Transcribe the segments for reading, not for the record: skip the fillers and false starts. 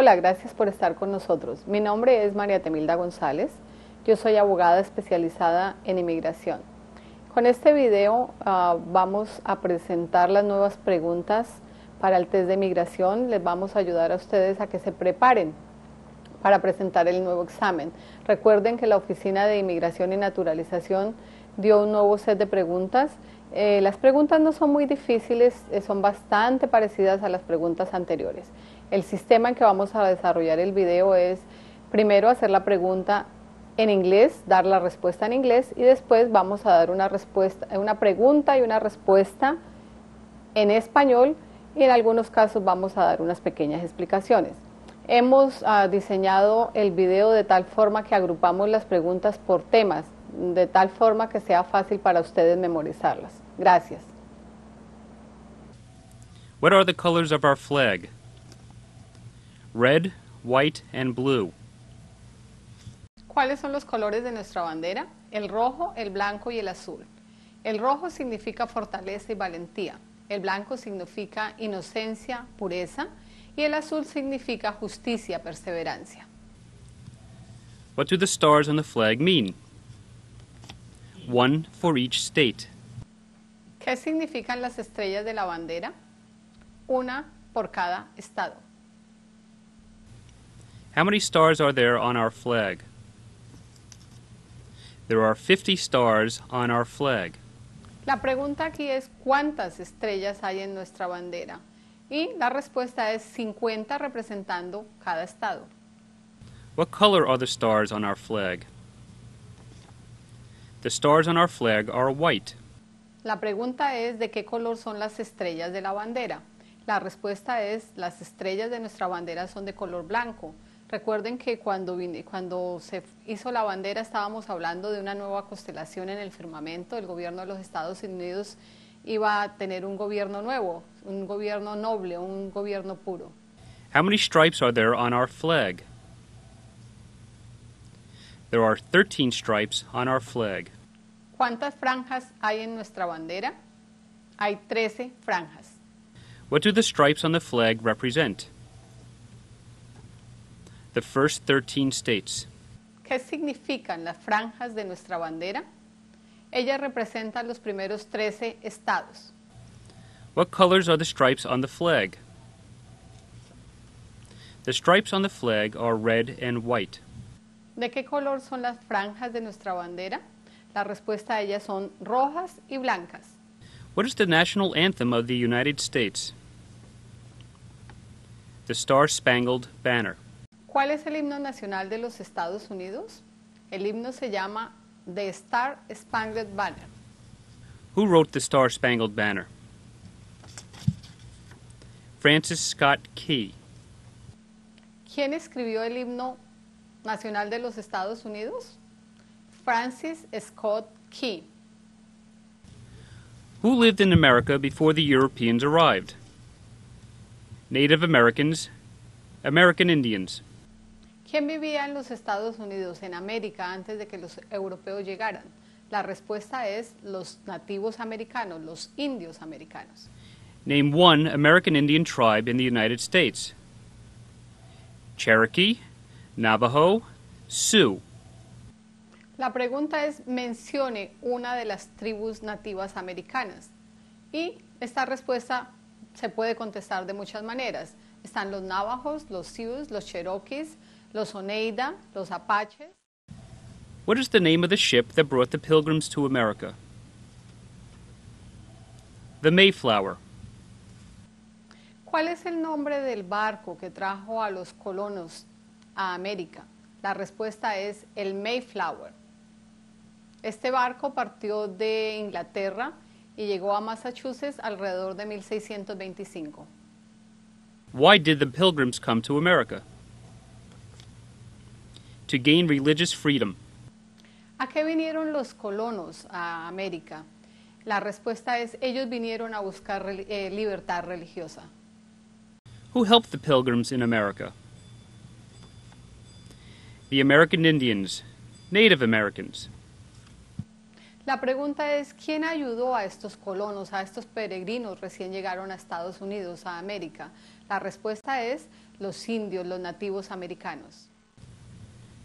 Hola, gracias por estar con nosotros. Mi nombre es María Temilda González. Yo soy abogada especializada en inmigración. Con este video vamos a presentar las nuevas preguntas para el test de inmigración. Les vamos a ayudar a ustedes a que se preparen para presentar el nuevo examen. Recuerden que la Oficina de Inmigración y Naturalización dio un nuevo set de preguntas. Las preguntas no son muy difíciles, son bastante parecidas a las preguntas anteriores. El sistema en que vamos a desarrollar el video es primero hacer la pregunta en inglés, dar la respuesta en inglés y después vamos a dar una pregunta y una respuesta en español y en algunos casos vamos a dar unas pequeñas explicaciones. Hemos diseñado el video de tal forma que agrupamos las preguntas por temas, de tal forma que sea fácil para ustedes memorizarlas. Gracias. What are the colors of our flag? Red, white, and blue. ¿Cuáles son los colores de nuestra bandera? El rojo, el blanco y el azul. El rojo significa fortaleza y valentía. El blanco significa inocencia, pureza. Y el azul significa justicia, perseverancia. What do the stars on the flag mean? One for each state. ¿Qué significan las estrellas de la bandera? Una por cada estado. How many stars are there on our flag? There are 50 stars on our flag. La pregunta aquí es ¿cuántas estrellas hay en nuestra bandera? Y la respuesta es 50 representando cada estado. What color are the stars on our flag? The stars on our flag are white. La pregunta es ¿de qué color son las estrellas de la bandera? La respuesta es las estrellas de nuestra bandera son de color blanco. Recuerden que cuando se hizo la bandera estábamos hablando de una nueva constelación en el firmamento. El gobierno de los Estados Unidos iba a tener un gobierno nuevo, un gobierno noble, un gobierno puro. How many stripes are there on our flag? There are 13 stripes on our flag. ¿Cuántas franjas hay en nuestra bandera? Hay 13 franjas. What do the stripes on the flag represent? The first 13 states. ¿Qué significan las franjas de nuestra bandera? Ellas representan los primeros 13 estados. What colors are the stripes on the flag? The stripes on the flag are red and white. ¿De qué color son las franjas de nuestra bandera? La respuesta a ellas son rojas y blancas. What is the national anthem of the United States? The Star-Spangled Banner. ¿Cuál es el himno nacional de los Estados Unidos? El himno se llama The Star-Spangled Banner. Who wrote the Star-Spangled Banner? Francis Scott Key. ¿Quién escribió el himno nacional de los Estados Unidos? Francis Scott Key. Who lived in America before the Europeans arrived? Native Americans, American Indians. ¿Quién vivía en los Estados Unidos, en América, antes de que los europeos llegaran? La respuesta es los nativos americanos, los indios americanos. Name one American Indian tribe in the United States. Cherokee, Navajo, Sioux. La pregunta es, mencione una de las tribus nativas americanas. Y esta respuesta se puede contestar de muchas maneras. Están los Navajos, los Sioux, los Cherokees, los Oneida, los Apaches. What is the name of the ship that brought the Pilgrims to America? The Mayflower. ¿Cuál es el nombre del barco que trajo a los colonos a América? La respuesta es el Mayflower. Este barco partió de Inglaterra y llegó a Massachusetts alrededor de 1625. Why did the Pilgrims come to America? To gain religious freedom. ¿A qué vinieron los colonos a América? La respuesta es, ellos vinieron a buscar libertad religiosa. Who helped the Pilgrims in America? The American Indians, Native Americans. La pregunta es, ¿quién ayudó a estos colonos, a estos peregrinos recién llegaron a Estados Unidos, a América? La respuesta es, los indios, los nativos americanos.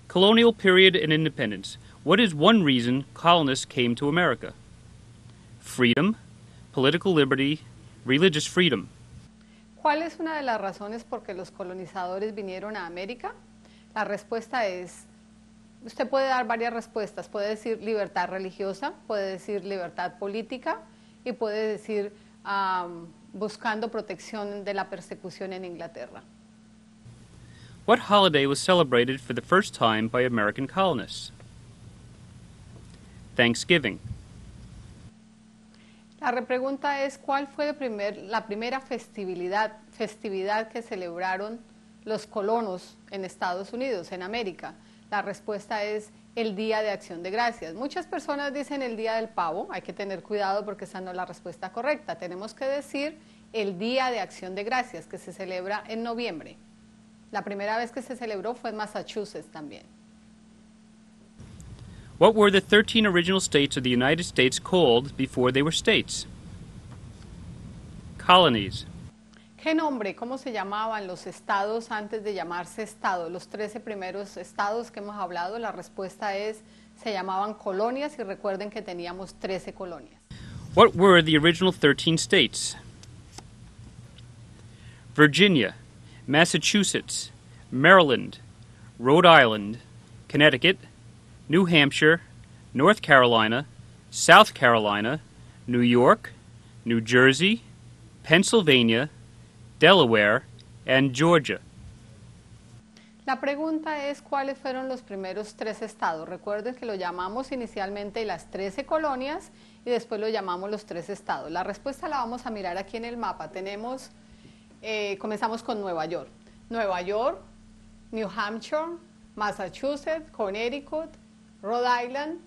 Colonial period and independence. What is one reason colonists came to America? Freedom, political liberty, religious freedom. ¿Cuál es una de las razones por que los colonizadores vinieron a América? La respuesta es, usted puede dar varias respuestas, puede decir libertad religiosa, puede decir libertad política y puede decir buscando protección de la persecución en Inglaterra. What holiday was celebrated for the first time by American colonists? Thanksgiving. La repregunta es, ¿cuál fue la primera festividad que celebraron los colonos en Estados Unidos, en América? La respuesta es el Día de Acción de Gracias. Muchas personas dicen el Día del Pavo, hay que tener cuidado porque esa no es la respuesta correcta. Tenemos que decir el Día de Acción de Gracias, que se celebra en noviembre. La primera vez que se celebró fue en Massachusetts también. What were the 13 original states of the United States called before they were states? Colonies. ¿Qué nombre, cómo se llamaban los estados antes de llamarse estado? Los 13 primeros estados que hemos hablado, la respuesta es, se llamaban colonias y recuerden que teníamos 13 colonias. What were the original 13 states? Virginia, Massachusetts, Maryland, Rhode Island, Connecticut, New Hampshire, North Carolina, South Carolina, New York, New Jersey, Pennsylvania, Delaware, and Georgia. La pregunta es, ¿cuáles fueron los primeros 3 estados? Recuerden que lo llamamos inicialmente las 13 colonias y después lo llamamos los 3 estados. La respuesta la vamos a mirar aquí en el mapa. Comenzamos con Nueva York. Nueva York, New Hampshire, Massachusetts, Connecticut, Rhode Island,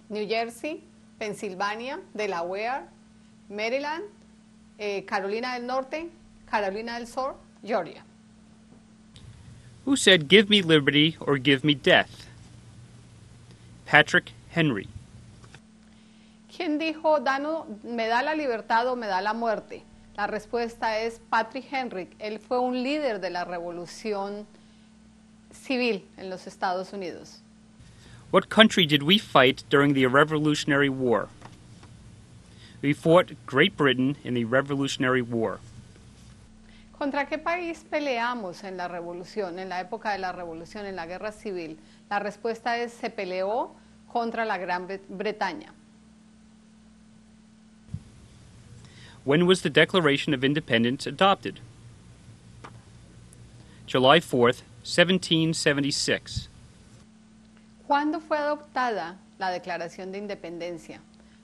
New Jersey, Pensilvania, Delaware, Maryland, Carolina del Norte, Carolina del Sur, Georgia. Who said, "Give me liberty or give me death"? Patrick Henry. ¿Quién dijo, me da la libertad o me da la muerte? La respuesta es Patrick Henry. Él fue un líder de la revolución civil en los Estados Unidos. What country did we fight during the Revolutionary War? We fought Great Britain in the Revolutionary War. ¿Contra qué país peleamos en la revolución, en la época de la revolución, en la guerra civil? La respuesta es, se peleó contra la Gran Bretaña. When was the Declaration of Independence adopted? July 4th, 1776. ¿Cuándo fue adoptada la Declaración de Independencia?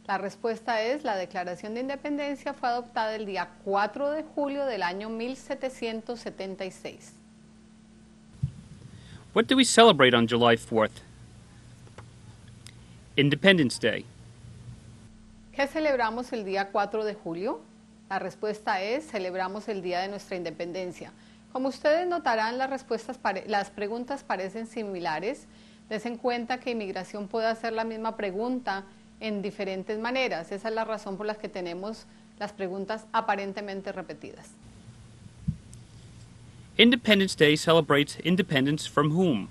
La respuesta es, la Declaración de Independencia fue adoptada el día 4 de julio del año 1776. What do we celebrate on July 4th? Independence Day. ¿Qué celebramos el día 4 de julio? La respuesta es, celebramos el día de nuestra independencia. Como ustedes notarán, las preguntas parecen similares. Desen cuenta que inmigración puede hacer la misma pregunta en diferentes maneras. Esa es la razón por la que tenemos las preguntas aparentemente repetidas. Independence Day celebrates independence from whom?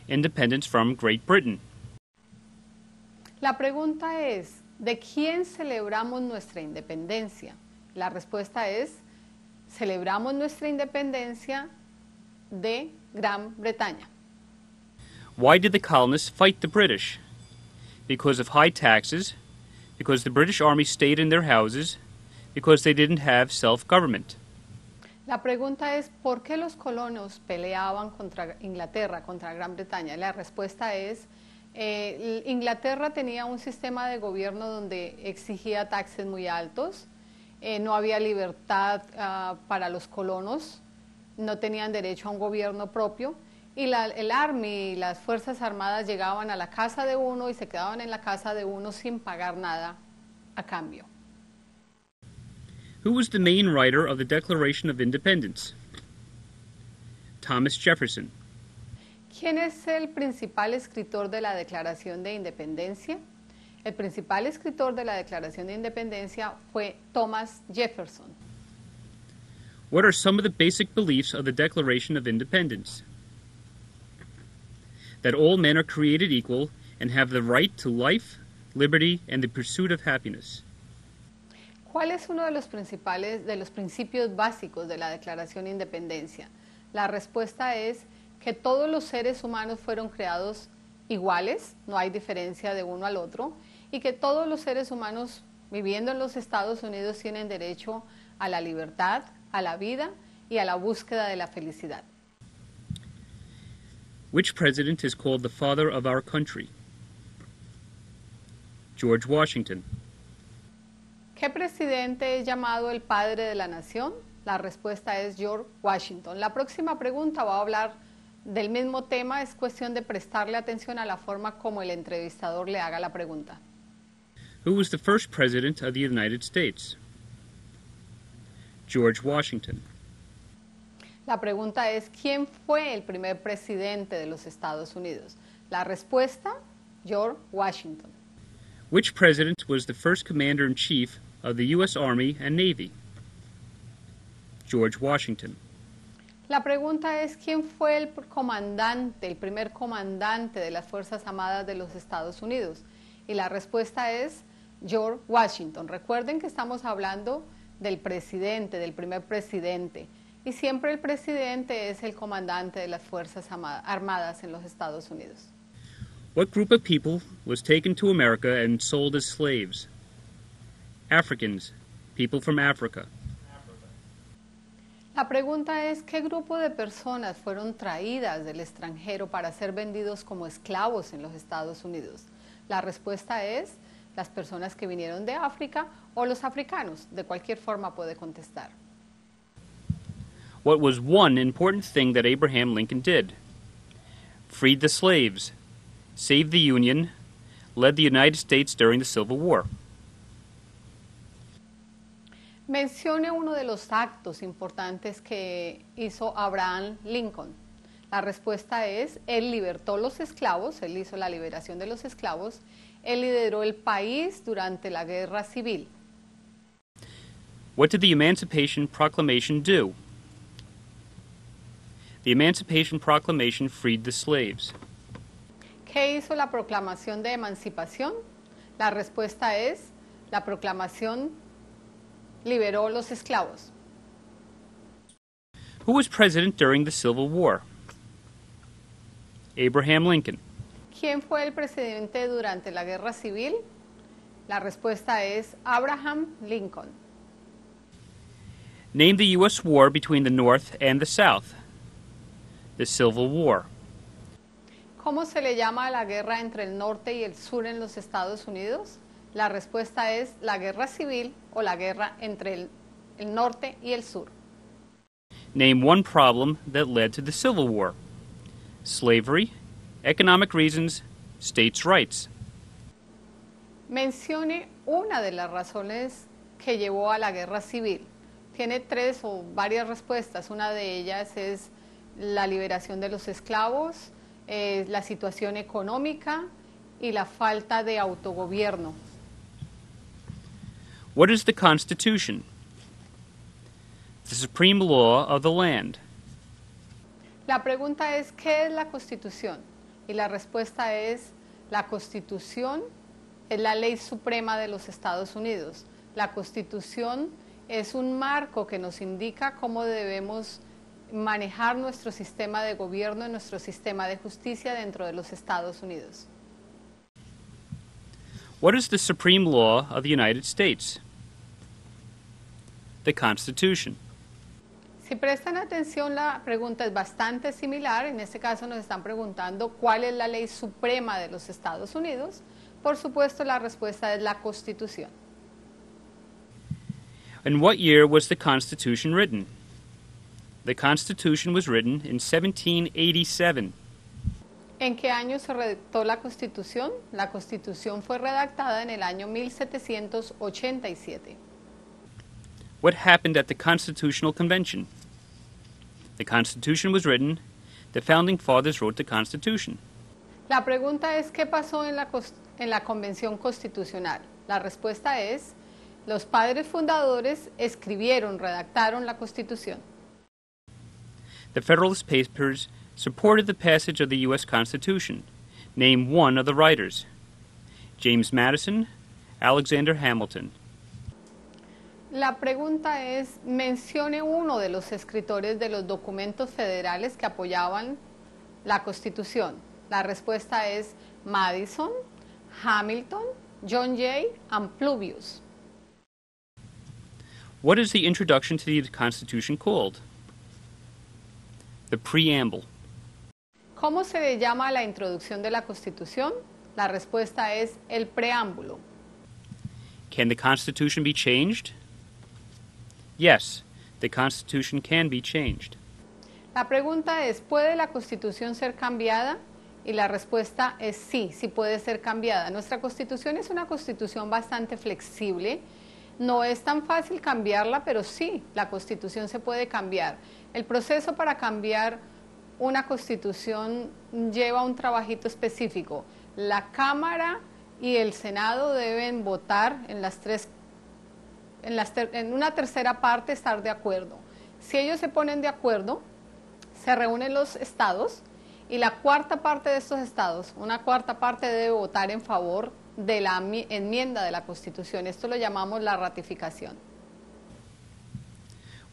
Independence from Great Britain. La pregunta es, ¿de quién celebramos nuestra independencia? La respuesta es, celebramos nuestra independencia de Gran Bretaña. Why did the colonists fight the British? Because of high taxes, because the British Army stayed in their houses, because they didn't have self-government. La pregunta es, ¿por qué los colonos peleaban contra Inglaterra, contra Gran Bretaña? La respuesta es, Inglaterra tenía un sistema de gobierno donde exigía taxes muy altos, no había libertad para los colonos, no tenían derecho a un gobierno propio, y el Army y las Fuerzas Armadas llegaban a la casa de uno y se quedaban en la casa de uno sin pagar nada a cambio. Who was the main writer of the Declaration of Independence? Thomas Jefferson. ¿Quién es el principal escritor de la Declaración de Independencia? El principal escritor de la Declaración de Independencia fue Thomas Jefferson. What are some of the basic beliefs of the Declaration of Independence? That all men are created equal and have the right to life, liberty, and the pursuit of happiness. ¿Cuál es uno de los principios básicos de la Declaración de Independencia? La respuesta es que todos los seres humanos fueron creados iguales, no hay diferencia de uno al otro, y que todos los seres humanos viviendo en los Estados Unidos tienen derecho a la libertad, a la vida y a la búsqueda de la felicidad. Which president is called the father of our country? George Washington. ¿Qué presidente es llamado el padre de la nación? La respuesta es George Washington. La próxima pregunta va a hablar del mismo tema, es cuestión de prestarle atención a la forma como el entrevistador le haga la pregunta. Who was the first president of the United States? George Washington. La pregunta es, ¿quién fue el primer presidente de los Estados Unidos? La respuesta, George Washington. Which president was the first commander-in-chief of the U.S. Army and Navy? George Washington. La pregunta es, ¿quién fue el primer comandante de las Fuerzas Armadas de los Estados Unidos? Y la respuesta es George Washington. Recuerden que estamos hablando del presidente, del primer presidente. Y siempre el presidente es el comandante de las Fuerzas Armadas en los Estados Unidos. What group of people was taken to America and sold as slaves? Africans, people from Africa. La pregunta es, ¿qué grupo de personas fueron traídas del extranjero para ser vendidos como esclavos en los Estados Unidos? La respuesta es, las personas que vinieron de África o los africanos. De cualquier forma puede contestar. What was one important thing that Abraham Lincoln did? Freed the slaves, saved the Union, led the United States during the Civil War. Mencione uno de los actos importantes que hizo Abraham Lincoln. La respuesta es, él libertó los esclavos, él hizo la liberación de los esclavos, él lideró el país durante la Guerra Civil. What did the Emancipation Proclamation do? The Emancipation Proclamation freed the slaves. ¿Qué hizo la proclamación de emancipación? La respuesta es, la proclamación liberó los esclavos. Who was president during the Civil War? Abraham Lincoln. ¿Quién fue el presidente durante la Guerra Civil? La respuesta es Abraham Lincoln. Name the U.S. war between the North and the South. The Civil War. ¿Cómo se le llama a la guerra entre el norte y el sur en los Estados Unidos? La respuesta es la guerra civil o la guerra entre el norte y el sur. Name one problem that led to the Civil War. Slavery, economic reasons, states' rights. Mencione una de las razones que llevó a la guerra civil. Tiene tres o varias respuestas. Una de ellas es la liberación de los esclavos, la situación económica y la falta de autogobierno. What is the Constitution? The supreme law of the land. La pregunta es, ¿qué es la Constitución? Y la respuesta es, la Constitución es la ley suprema de los Estados Unidos. La Constitución es un marco que nos indica cómo debemos manejar nuestro sistema de gobierno y nuestro sistema de justicia dentro de los Estados Unidos. What is the supreme law of the United States? The Constitution. Si prestan atención, la pregunta es bastante similar. En este caso nos están preguntando cuál es la ley suprema de los Estados Unidos. Por supuesto, la respuesta es la Constitución. In what year was the Constitution written? The Constitution was written in 1787. ¿En qué año se redactó la Constitución? La Constitución fue redactada en el año 1787. What happened at the Constitutional Convention? The Constitution was written. The Founding Fathers wrote the Constitution. La pregunta es, ¿qué pasó en la Convención Constitucional? La respuesta es, Los padres fundadores escribieron, redactaron la Constitución. The Federalist Papers supported the passage of the U.S. Constitution. Name one of the writers. James Madison, Alexander Hamilton. La pregunta es, mencione uno de los escritores de los documentos federales que apoyaban la Constitución. La respuesta es Madison, Hamilton, John Jay, and Pluvius. What is the introduction to the Constitution called? The preamble. ¿Cómo se le llama a la introducción de la Constitución? La respuesta es el preámbulo. Can the Constitution be changed? Yes, the Constitution can be changed. La pregunta es, ¿puede la Constitución ser cambiada? Y la respuesta es sí, sí puede ser cambiada. Nuestra Constitución es una Constitución bastante flexible. No es tan fácil cambiarla, pero sí, la Constitución se puede cambiar. El proceso para cambiar una Constitución lleva un trabajito específico. La Cámara y el Senado deben votar en una tercera parte, estar de acuerdo. Si ellos se ponen de acuerdo, se reúnen los estados y la cuarta parte de estos estados, una cuarta parte debe votar en favor de la enmienda de la Constitución. Esto lo llamamos la ratificación.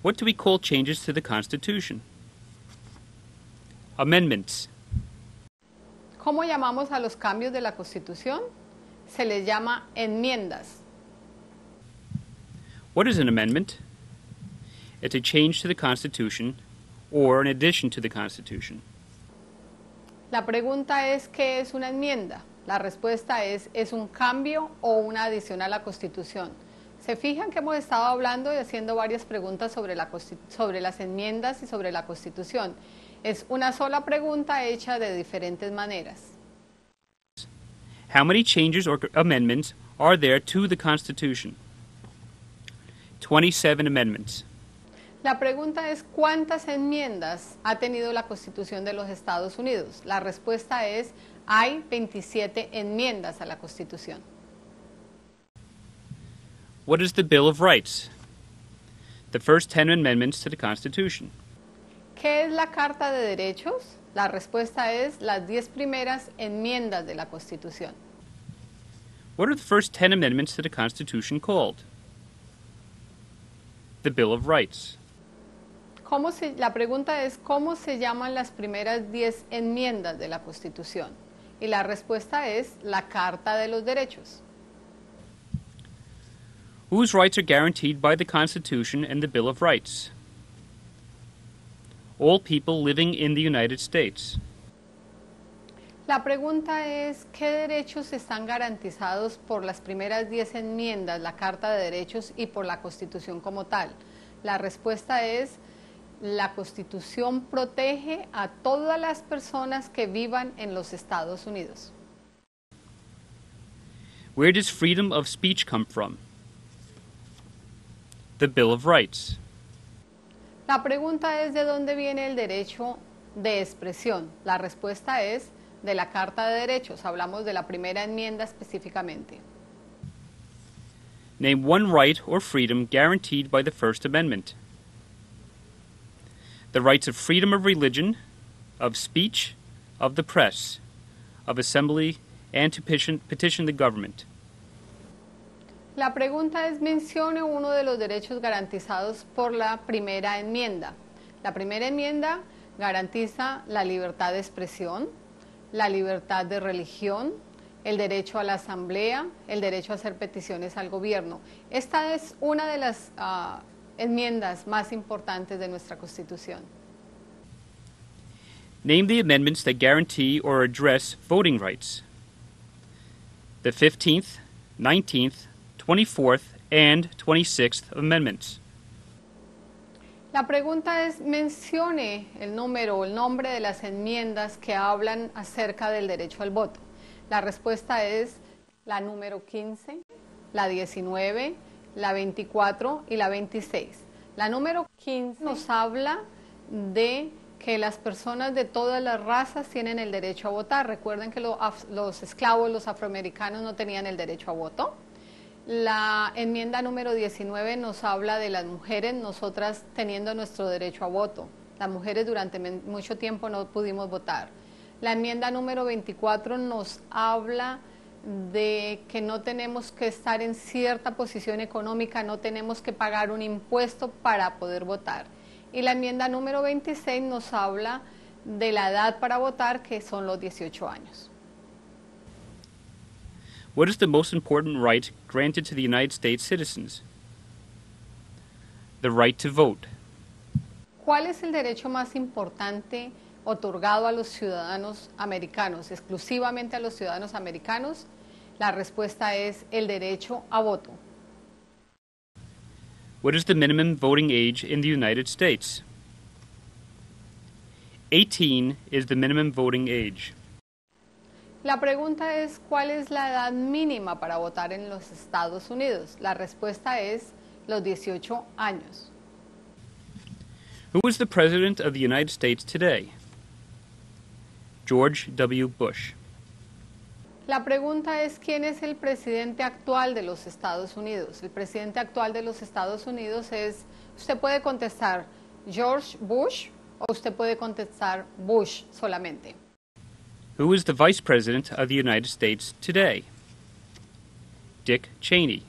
What do we call changes to the Constitution? Amendments. ¿Cómo llamamos a los cambios de la Constitución? Se les llama enmiendas. What is an amendment? It's a change to the Constitution or an addition to the Constitution. La pregunta es, ¿qué es una enmienda? La respuesta es un cambio o una adición a la Constitución. Se fijan que hemos estado hablando y haciendo varias preguntas sobre las enmiendas y sobre la Constitución. Es una sola pregunta hecha de diferentes maneras. How many changes or amendments are there to the Constitution? 27 amendments. La pregunta es, ¿cuántas enmiendas ha tenido la Constitución de los Estados Unidos? La respuesta es, hay 27 enmiendas a la Constitución. What is the Bill of Rights? The first 10 amendments to the Constitution. ¿Qué es la Carta de Derechos? La respuesta es las 10 primeras enmiendas de la Constitución. What are the first 10 amendments to the Constitution called? The Bill of Rights. La pregunta es, ¿cómo se llaman las primeras 10 enmiendas de la Constitución? Y la respuesta es la Carta de los Derechos. Whose rights are guaranteed by the Constitution and the Bill of Rights? All people living in the United States. La pregunta es, ¿qué derechos están garantizados por las primeras 10 enmiendas, la Carta de Derechos y por la Constitución como tal? La respuesta es, la Constitución protege a todas las personas que vivan en los Estados Unidos. Where does freedom of speech come from? The Bill of Rights. La pregunta es, ¿de dónde viene el derecho de expresión? La respuesta es de la Carta de Derechos. Hablamos de la primera enmienda específicamente. Name one right or freedom guaranteed by the First Amendment. The rights of freedom of religion, of speech, of the press, of assembly, and to petition the government. La pregunta es, mencione uno de los derechos garantizados por la primera enmienda. La primera enmienda garantiza la libertad de expresión, la libertad de religión, el derecho a la asamblea, el derecho a hacer peticiones al gobierno. Esta es una de las enmiendas más importantes de nuestra Constitución. Name the amendments that guarantee or address voting rights. The 15th, 19th, 24th, and 26th Amendments. La pregunta es, mencione el número o el nombre de las enmiendas que hablan acerca del derecho al voto. La respuesta es la número 15, la 19, la 24 y la 26. La número 15 nos habla de que las personas de todas las razas tienen el derecho a votar. Recuerden que los esclavos, los afroamericanos, no tenían el derecho a voto. La enmienda número 19 nos habla de las mujeres, nosotras teniendo nuestro derecho a voto. Las mujeres durante mucho tiempo no pudimos votar. La enmienda número 24 nos habla de que no tenemos que estar en cierta posición económica, no tenemos que pagar un impuesto para poder votar. Y la enmienda número 26 nos habla de la edad para votar, que son los 18 años. What is the most important right granted to the United States citizens? The right to vote. ¿Cuál es el derecho más importante otorgado a los ciudadanos americanos, exclusivamente a los ciudadanos americanos? La respuesta es el derecho a voto. What is the minimum voting age in the United States? 18 is the minimum voting age. La pregunta es, ¿cuál es la edad mínima para votar en los Estados Unidos? La respuesta es los 18 años. Who is the President of the United States today? George W. Bush. La pregunta es, ¿quién es el presidente actual de los Estados Unidos? El presidente actual de los Estados Unidos es, usted puede contestar George Bush o usted puede contestar Bush solamente. Who is the Vice President of the United States today? Dick Cheney.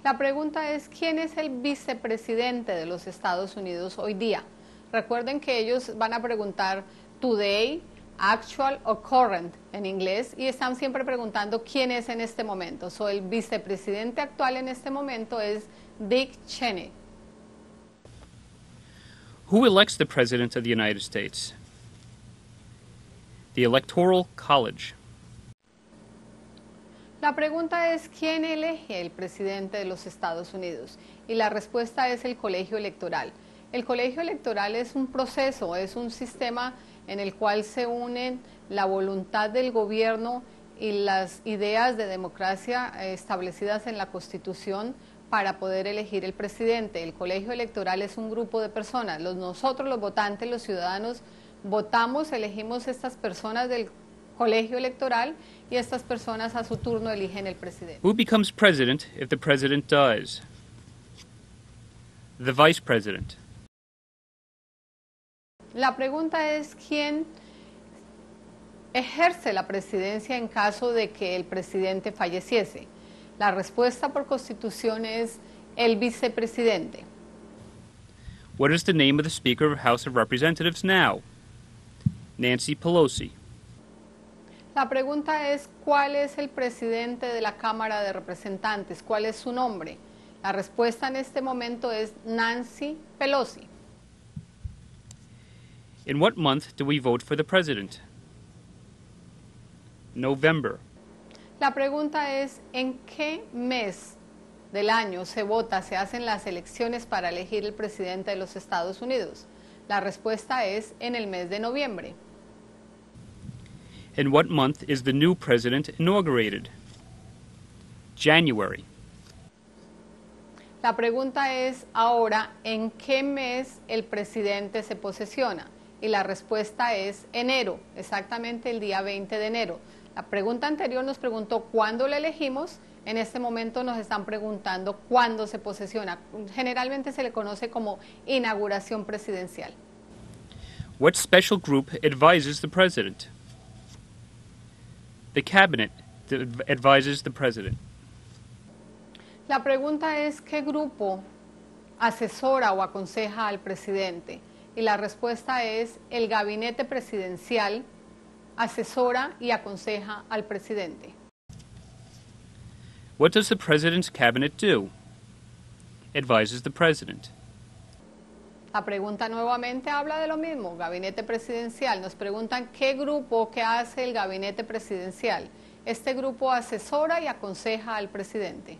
La pregunta es, ¿quién es el vicepresidente de los Estados Unidos hoy día? Recuerden que ellos van a preguntar today, actual o current en inglés y están siempre preguntando quién es en este momento. So, el vicepresidente actual en este momento es Dick Cheney. Who elects the President of the United States? The Electoral College. La pregunta es, ¿quién elige el presidente de los Estados Unidos? Y la respuesta es el colegio electoral. El colegio electoral es un proceso, es un sistema en el cual se unen la voluntad del gobierno y las ideas de democracia establecidas en la Constitución para poder elegir el presidente. El colegio electoral es un grupo de personas. Nosotros, los votantes, los ciudadanos, votamos, elegimos estas personas del colegio electoral y estas personas a su turno eligen el presidente. Who becomes president if the president dies? The vice president. La pregunta es, ¿quién ejerce la presidencia en caso de que el presidente falleciese? La respuesta por Constitución es el vicepresidente. What is the name of the Speaker of the House of Representatives now? Nancy Pelosi. La pregunta es, ¿cuál es el presidente de la Cámara de Representantes? ¿Cuál es su nombre? La respuesta en este momento es Nancy Pelosi. In what month do we vote for the president? November. La pregunta es, ¿en qué mes del año se vota, se hacen las elecciones para elegir el presidente de los Estados Unidos? La respuesta es en el mes de noviembre. In what month is the new president inaugurated? January. La pregunta es ahora, ¿en qué mes el presidente se posesiona? Y la respuesta es enero, exactamente el día 20 de enero. La pregunta anterior nos preguntó cuándo lo elegimos, en este momento nos están preguntando cuándo se posesiona. Generalmente se le conoce como inauguración presidencial. What special group advises the president? The cabinet advises the president. La pregunta es, ¿qué grupo asesora o aconseja al presidente? Y la respuesta es, el gabinete presidencial asesora y aconseja al presidente. What does the president's cabinet do? Advises the president. La pregunta nuevamente habla de lo mismo, gabinete presidencial. Nos preguntan qué grupo, qué hace el gabinete presidencial. Este grupo asesora y aconseja al presidente.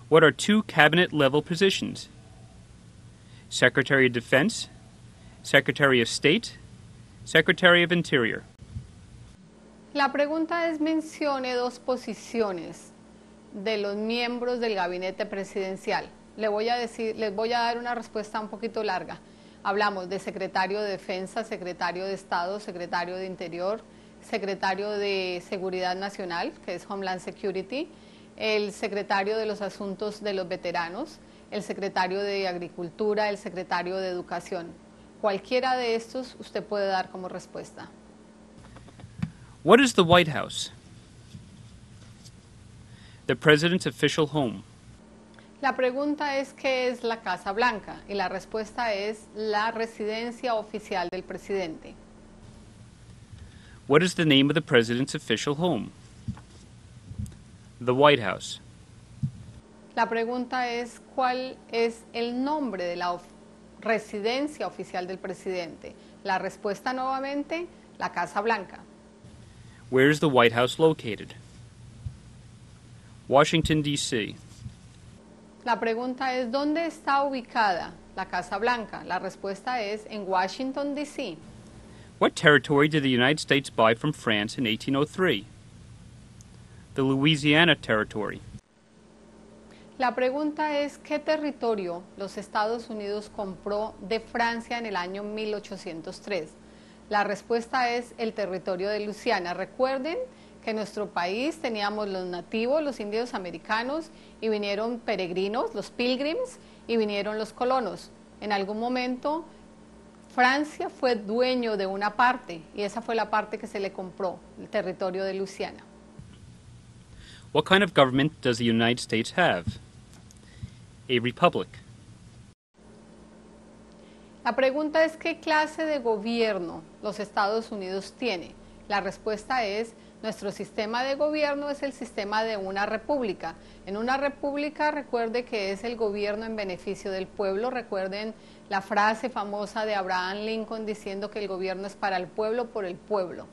What are two cabinet-level positions? Secretary of Defense, Secretary of State, Secretary of Interior. La pregunta es, mencione dos posiciones de los miembros del gabinete presidencial. Les voy a dar una respuesta un poquito larga. Hablamos de secretario de Defensa, secretario de Estado, secretario de Interior, secretario de Seguridad Nacional, que es Homeland Security, el secretario de los Asuntos de los Veteranos, el secretario de Agricultura, el secretario de Educación. Cualquiera de estos usted puede dar como respuesta. What is the White House? The president's official home. La pregunta es ¿qué es la Casa Blanca? Y la respuesta es la residencia oficial del presidente. What is the name of the president's official home? The White House. La pregunta es ¿cuál es el nombre de la residencia oficial del presidente? La respuesta nuevamente, la Casa Blanca. Where is the White House located? Washington, D.C. La pregunta es ¿dónde está ubicada la Casa Blanca? La respuesta es en Washington, D.C. What territory did the United States buy from France in 1803? The Louisiana Territory. La pregunta es ¿qué territorio los Estados Unidos compró de Francia en el año 1803? La respuesta es el territorio de Luisiana. Recuerden que en nuestro país teníamos los nativos, los indios americanos, y vinieron peregrinos, los pilgrims, y vinieron los colonos. En algún momento Francia fue dueño de una parte, y esa fue la parte que se le compró, el territorio de Luisiana. What kind of government does the United States have? A republic. La pregunta es ¿qué clase de gobierno los Estados Unidos tiene? La respuesta es nuestro sistema de gobierno es el sistema de una república. En una república recuerde que es el gobierno en beneficio del pueblo. Recuerden la frase famosa de Abraham Lincoln diciendo que el gobierno es para el pueblo por el pueblo.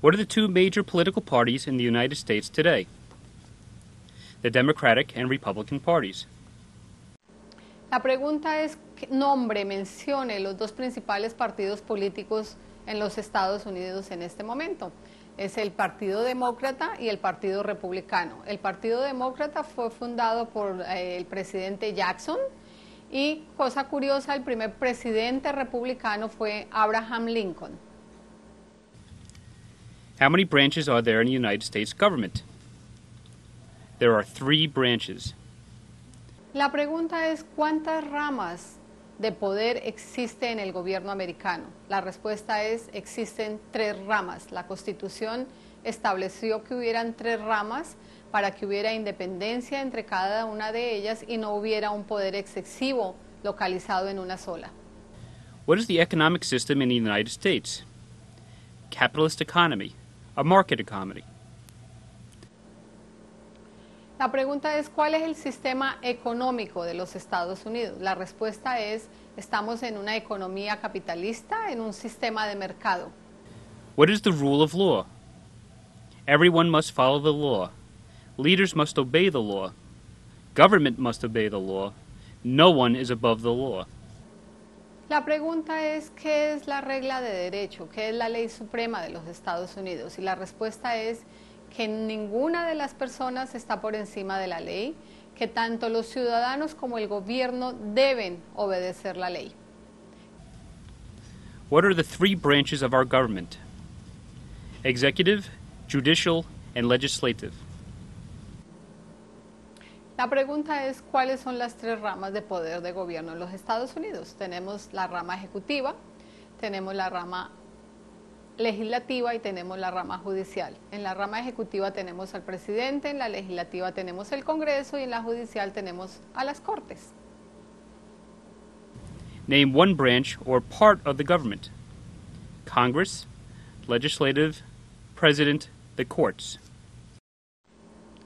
What are the two major political parties in the United States today? The Democratic and Republican parties. La pregunta es, mencione los dos principales partidos políticos en los Estados Unidos en este momento. Es el Partido Demócrata y el Partido Republicano. El Partido Demócrata fue fundado por el presidente Jackson y, cosa curiosa, el primer presidente republicano fue Abraham Lincoln. How many branches are there in the United States government? There are 3 branches. La pregunta es ¿cuántas ramas de poder existe en el gobierno americano? La respuesta es existen 3 ramas. La Constitución estableció que hubieran 3 ramas para que hubiera independencia entre cada una de ellas y no hubiera un poder excesivo localizado en una sola. What is the economic system in the United States? Capitalist economy, a market economy. La pregunta es ¿cuál es el sistema económico de los Estados Unidos? La respuesta es estamos en una economía capitalista, en un sistema de mercado. What is the rule of law? Everyone must follow the law. Leaders must obey the law. Government must obey the law. No one is above the law. La pregunta es ¿qué es la regla de derecho? ¿Qué es la ley suprema de los Estados Unidos? Y la respuesta es que ninguna de las personas está por encima de la ley, que tanto los ciudadanos como el gobierno deben obedecer la ley. What are the 3 branches of our government? Executive, judicial, and legislative. La pregunta es ¿cuáles son las 3 ramas de poder de gobierno en los Estados Unidos? Tenemos la rama ejecutiva, tenemos la rama legislativa y tenemos la rama judicial. En la rama ejecutiva tenemos al presidente, en la legislativa tenemos el Congreso y en la judicial tenemos a las Cortes. Name one branch or part of the government. Congress, legislative, president, the courts.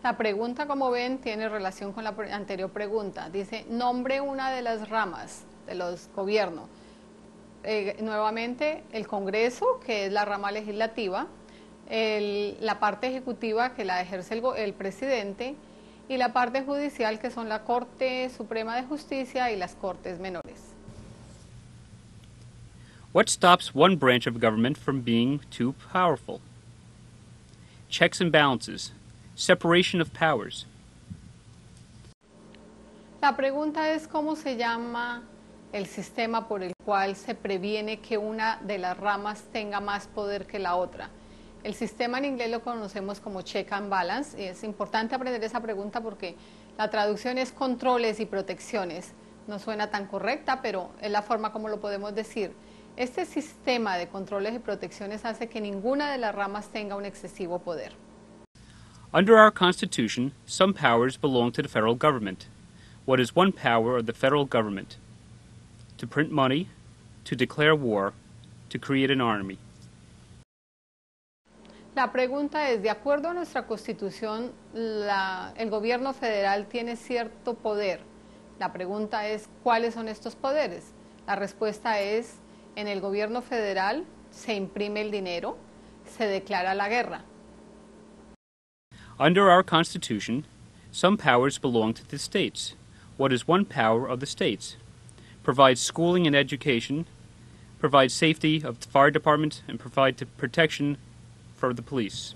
La pregunta, como ven, tiene relación con la anterior pregunta. Dice, nombre una de las ramas de los gobiernos. Nuevamente el Congreso, que es la rama legislativa, la parte ejecutiva, que la ejerce el presidente, y la parte judicial, que son la Corte Suprema de Justicia y las Cortes Menores. What stops one branch of government from being too powerful? Checks and balances, separation of powers. La pregunta es cómo se llama el sistema por el cual se previene que una de las ramas tenga más poder que la otra. El sistema en inglés lo conocemos como check and balance y es importante aprender esa pregunta porque la traducción es controles y protecciones. No suena tan correcta, pero es la forma como lo podemos decir. Este sistema de controles y protecciones hace que ninguna de las ramas tenga un excesivo poder. Under our Constitution, some powers belong to the federal government. What is one power of the federal government? To print money, to declare war, to create an army. La pregunta es, de acuerdo a nuestra Constitución, el gobierno federal tiene cierto poder. La pregunta es, ¿cuáles son estos poderes? La respuesta es, en el gobierno federal se imprime el dinero, se declara la guerra. Under our Constitution, some powers belong to the states. What is one power of the states? Provide schooling and education, provide safety of the fire department, and provide protection for the police.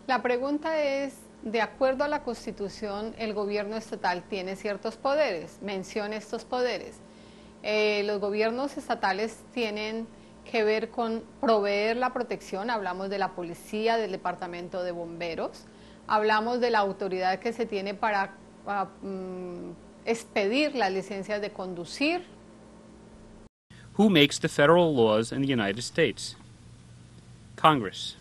La pregunta es, de acuerdo a la Constitución, el gobierno estatal tiene ciertos poderes. Mencione estos poderes. Los gobiernos estatales tienen que ver con proveer la protección, hablamos de la policía, del departamento de bomberos, hablamos de la autoridad que se tiene para expedir las licencias de conducir. Who makes the federal laws in the United States? Congress.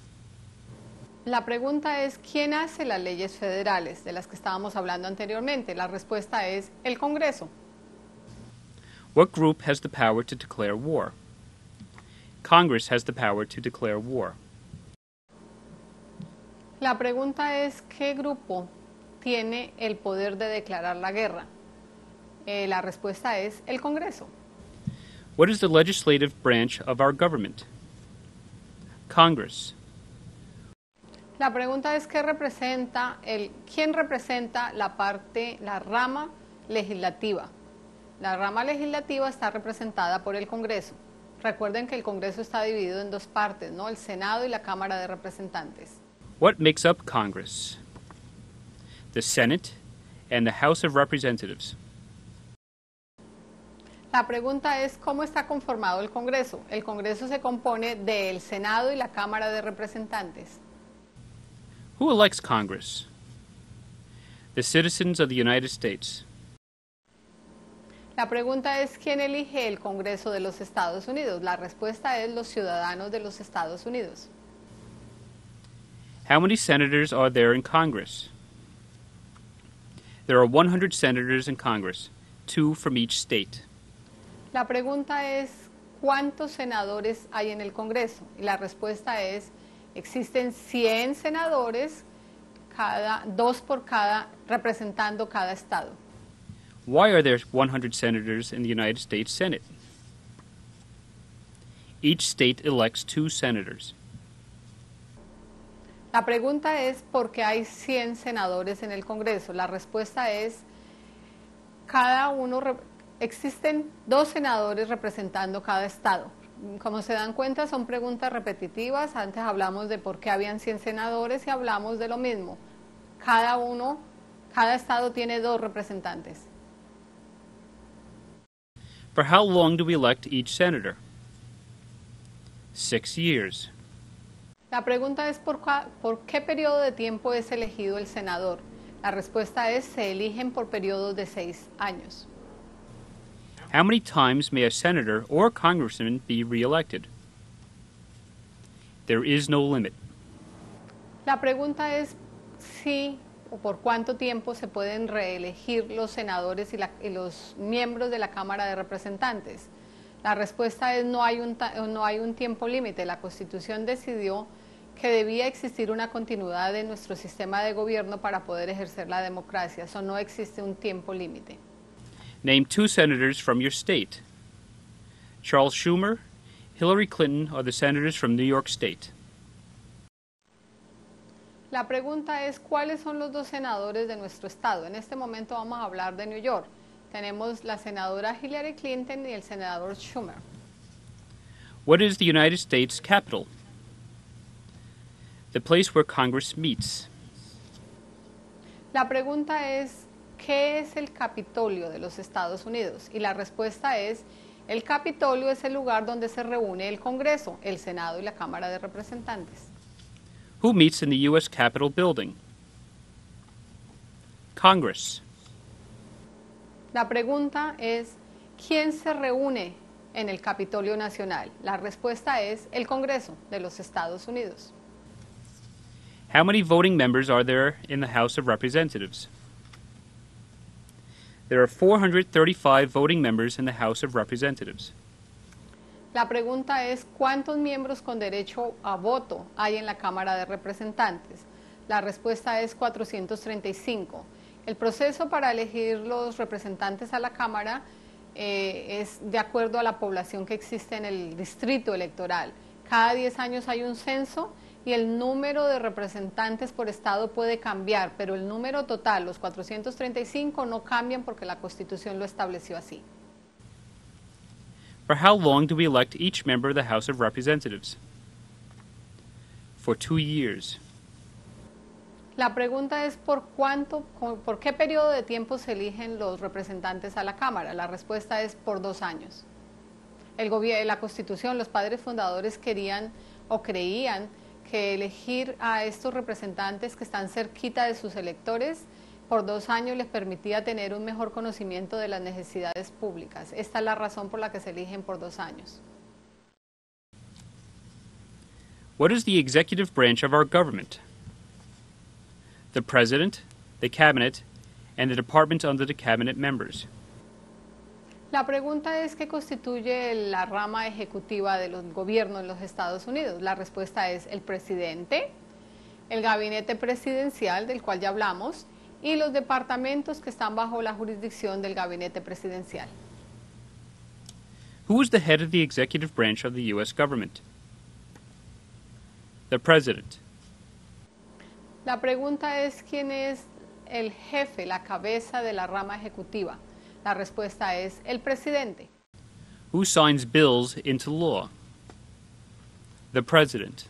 La pregunta es, ¿quién hace las leyes federales de las que estábamos hablando anteriormente? La respuesta es el Congreso. What group has the power to declare war? Congress has the power to declare war. La pregunta es, ¿qué grupo tiene el poder de declarar la guerra? La respuesta es el Congreso. What is the legislative branch of our government? Congress. La pregunta es, ¿quién representa la rama legislativa? La rama legislativa está representada por el Congreso. Recuerden que el Congreso está dividido en dos partes, ¿no? El Senado y la Cámara de Representantes. What makes up Congress? The Senate and the House of Representatives. La pregunta es, ¿cómo está conformado el Congreso? El Congreso se compone del Senado y la Cámara de Representantes. Who elects Congress? The citizens of the United States. La pregunta es, ¿quién elige el Congreso de los Estados Unidos? La respuesta es los ciudadanos de los Estados Unidos. How many senators are there in Congress? There are 100 senators in Congress, 2 from each state. La pregunta es, ¿cuántos senadores hay en el Congreso? Y la respuesta es, existen 100 senadores, 2 por cada, representando cada estado. Why are there 100 senators in the United States Senate? Each state elects 2 senators. La pregunta es, ¿por qué hay 100 senadores en el Congreso? La respuesta es, existen 2 senadores representando cada estado. Como se dan cuenta, son preguntas repetitivas. Antes hablamos de por qué habían 100 senadores y hablamos de lo mismo. Cada estado tiene 2 representantes. For how long do we elect each senator? 6 years. La pregunta es, ¿por qué periodo de tiempo es elegido el senador? La respuesta es, se eligen por periodos de 6 años. How many times may a senator or congressman be reelected? There is no limit. La pregunta es si o por cuánto tiempo se pueden reelegir los senadores y los miembros de la Cámara de Representantes. La respuesta es no hay un tiempo límite. La Constitución decidió que debía existir una continuidad en nuestro sistema de gobierno para poder ejercer la democracia. Eso no existe un tiempo límite. Name 2 senators from your state. Charles Schumer, Hillary Clinton are the senators from New York State. La pregunta es, ¿cuáles son los 2 senadores de nuestro estado? En este momento vamos a hablar de New York. Tenemos la senadora Hillary Clinton y el senador Schumer. What is the United States capital? The place where Congress meets. La pregunta es, ¿qué es el Capitolio de los Estados Unidos? Y la respuesta es, el Capitolio es el lugar donde se reúne el Congreso, el Senado y la Cámara de Representantes. Who meets in the U.S. Capitol building? Congress. La pregunta es, ¿quién se reúne en el Capitolio Nacional? La respuesta es el Congreso de los Estados Unidos. How many voting members are there in the House of Representatives? There are 435 voting members in the House of Representatives. La pregunta es, ¿cuántos miembros con derecho a voto hay en la Cámara de Representantes? La respuesta es 435. El proceso para elegir los representantes a la Cámara es de acuerdo a la población que existe en el distrito electoral. Cada 10 años hay un censo y el número de representantes por estado puede cambiar, pero el número total, los 435, no cambian porque la Constitución lo estableció así. For how long do we elect each member of the House of Representatives? For 2 years. La pregunta es ¿por qué periodo de tiempo se eligen los representantes a la Cámara? La respuesta es por 2 años. La Constitución, los padres fundadores querían o creían que elegir a estos representantes que están cerquita de sus electores por 2 años les permitía tener un mejor conocimiento de las necesidades públicas. Esta es la razón por la que se eligen por 2 años. What is the executive branch of our government? The President, the Cabinet, and the department under the Cabinet members. La pregunta es ¿qué constituye la rama ejecutiva del gobierno en los Estados Unidos? La respuesta es el presidente, el gabinete presidencial del cual ya hablamos y los departamentos que están bajo la jurisdicción del gabinete presidencial. Who is the head of the executive branch of the U.S. government? The President. La pregunta es ¿quién es el jefe, la cabeza de la rama ejecutiva? La respuesta es el presidente. Who signs bills into law? The President.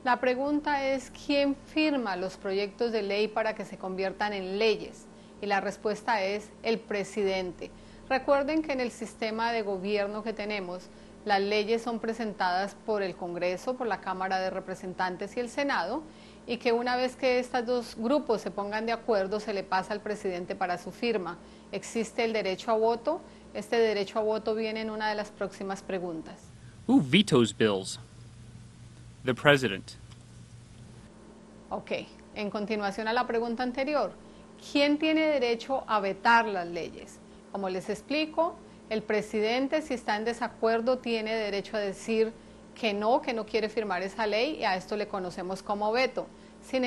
La pregunta es ¿quién firma los proyectos de ley para que se conviertan en leyes? Y la respuesta es el presidente. Recuerden que en el sistema de gobierno que tenemos, las leyes son presentadas por el Congreso, por la Cámara de Representantes y el Senado, y que una vez que estos dos grupos se pongan de acuerdo, se le pasa al presidente para su firma. ¿Existe el derecho a voto? Este derecho a voto viene en una de las próximas preguntas. Who vetoes bills? The President. Ok, en continuación a la pregunta anterior, ¿quién tiene derecho a vetar las leyes? Como les explico, el presidente, si está en desacuerdo, tiene derecho a decir que no quiere firmar esa ley, y a esto le conocemos como veto. Sin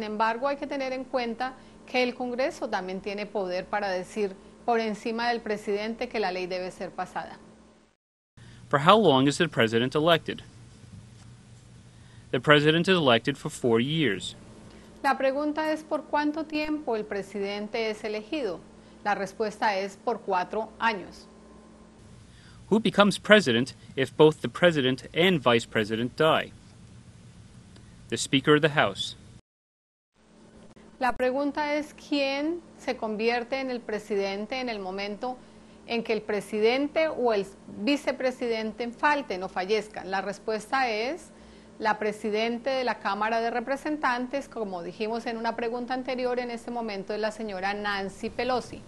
embargo, hay que tener en cuenta que el Congreso también tiene poder para decir por encima del presidente que la ley debe ser pasada. For how long is the President elected? The President is elected for 4 years. La pregunta es ¿por cuánto tiempo el presidente es elegido? La respuesta es por 4 años. Who becomes president if both the President and Vice President die? The Speaker of the House. La pregunta es ¿quién se convierte en el presidente en el momento en que el presidente o el vicepresidente falten o fallezcan? La respuesta es la presidente de la Cámara de Representantes, como dijimos en una pregunta anterior, en este momento es la señora Nancy Pelosi.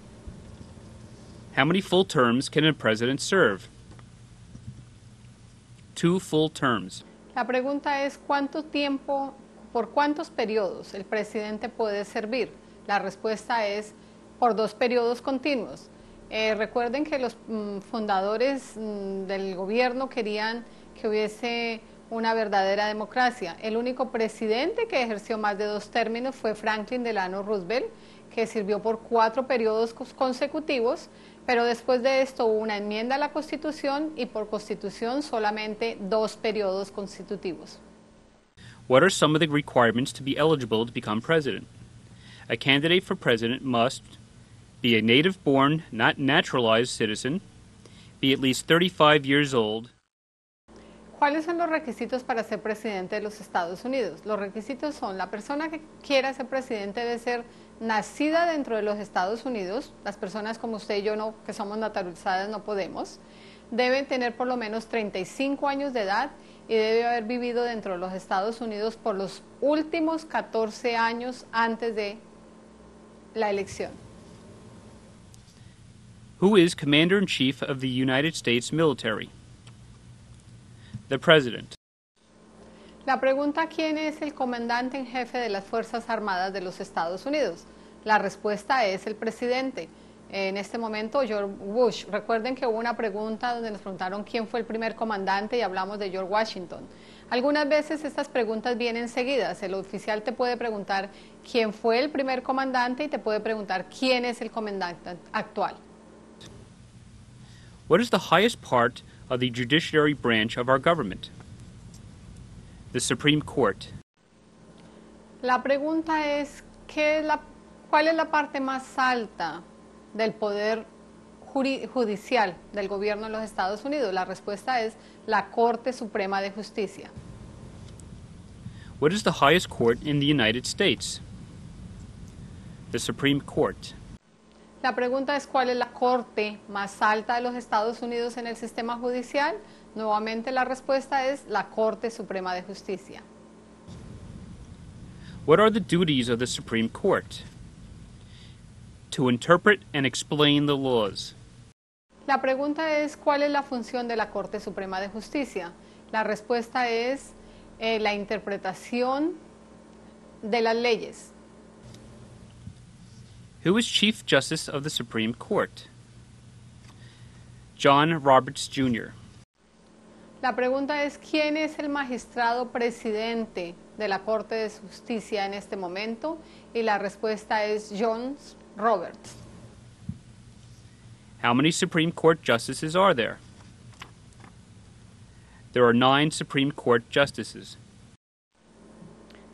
How many full terms can a president serve? 2 full terms. La pregunta es ¿por cuántos periodos el presidente puede servir? La respuesta es por 2 periodos continuos. Recuerden que los fundadores del gobierno querían que hubiese una verdadera democracia. El único presidente que ejerció más de 2 términos fue Franklin Delano Roosevelt, que sirvió por 4 periodos consecutivos, pero después de esto hubo una enmienda a la Constitución y por Constitución solamente 2 periodos constitutivos. What are some of the requirements to be eligible to become president? A candidate for president must be a native-born, not naturalized citizen, be at least 35 years old. ¿Cuáles son los requisitos para ser presidente de los Estados Unidos? Los requisitos son: la persona que quiera ser presidente debe ser nacida dentro de los Estados Unidos. Las personas como usted y yo, no, que somos naturalizadas, no podemos. Deben tener por lo menos 35 años de edad y debe haber vivido dentro de los Estados Unidos por los últimos 14 años antes de la elección. Who is Commander-in-Chief of the United States Military? The President. La pregunta: ¿quién es el comandante en jefe de las Fuerzas Armadas de los Estados Unidos? La respuesta es el presidente. En este momento, George Bush. Recuerden que hubo una pregunta donde nos preguntaron quién fue el primer comandante y hablamos de George Washington. Algunas veces estas preguntas vienen seguidas. El oficial te puede preguntar quién fue el primer comandante y te puede preguntar quién es el comandante actual. What is the highest part of the judiciary branch of our government? The Supreme Court. La pregunta es, ¿cuál es la parte más alta del poder judicial del gobierno de los Estados Unidos? La respuesta es la Corte Suprema de Justicia. What is the highest court in the United States? The Supreme Court. La pregunta es: ¿cuál es la corte más alta de los Estados Unidos en el sistema judicial? Nuevamente la respuesta es la Corte Suprema de Justicia. What are the duties of the Supreme Court? To interpret and explain the laws. La pregunta es: ¿cuál es la función de la Corte Suprema de Justicia? La respuesta es la interpretación de las leyes. Who is Chief Justice of the Supreme Court? John Roberts, Jr. La pregunta es: ¿quién es el magistrado presidente de la Corte de Justicia en este momento? Y la respuesta es John Roberts. How many Supreme Court justices are there? There are 9 Supreme Court justices.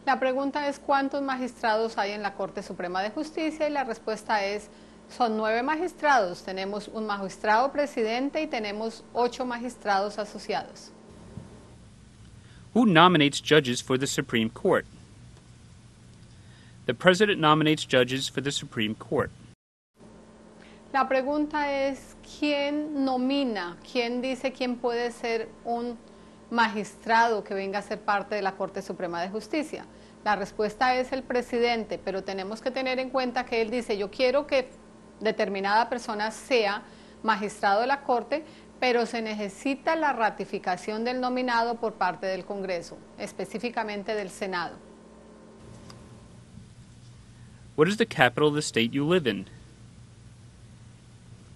La pregunta es: ¿cuántos magistrados hay en la Corte Suprema de Justicia? Y la respuesta es: son 9 magistrados. Tenemos un magistrado presidente y tenemos 8 magistrados asociados. Who nominates judges for the Supreme Court? The President nominates judges for the Supreme Court. La pregunta es: ¿quién nomina? ¿Quién dice quién puede ser un magistrado que venga a ser parte de la Corte Suprema de Justicia? La respuesta es el presidente, pero tenemos que tener en cuenta que él dice: yo quiero que determinada persona sea magistrado de la Corte, pero se necesita la ratificación del nominado por parte del Congreso, específicamente del Senado. What is the capital of the state you live in?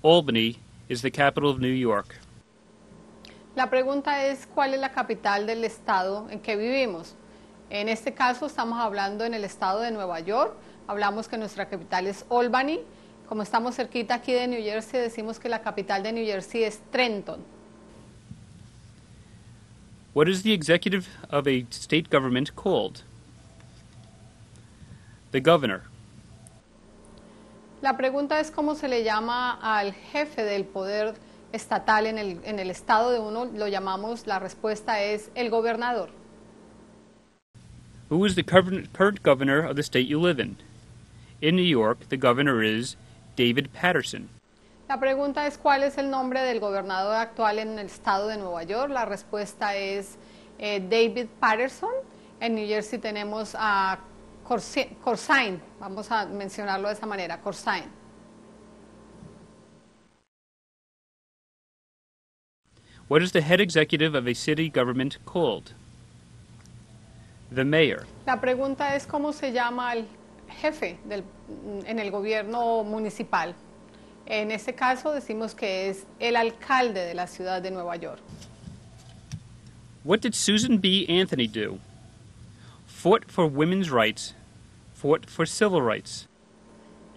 Albany is the capital of New York. La pregunta es: ¿cuál es la capital del estado en que vivimos? En este caso estamos hablando en el estado de Nueva York. Hablamos que nuestra capital es Albany. Como estamos cerquita aquí de New Jersey, decimos que la capital de New Jersey es Trenton. What is the executive of a state government called? The governor. La pregunta es: ¿cómo se le llama al jefe del poder estatal en el estado de uno? Lo llamamos, la respuesta es el gobernador. Who is the current governor of the state you live in? In New York, the governor is David Paterson. La pregunta es: ¿cuál es el nombre del gobernador actual en el estado de Nueva York? La respuesta es David Paterson. En New Jersey tenemos a Corzine, vamos a mencionarlo de esa manera, Corzine. What is the head executive of a city government called? The mayor. La pregunta es: ¿cómo se llama el jefe en el gobierno municipal? En este caso decimos que es el alcalde de la ciudad de Nueva York. What did Susan B. Anthony do? Fought for women's rights, fought for civil rights.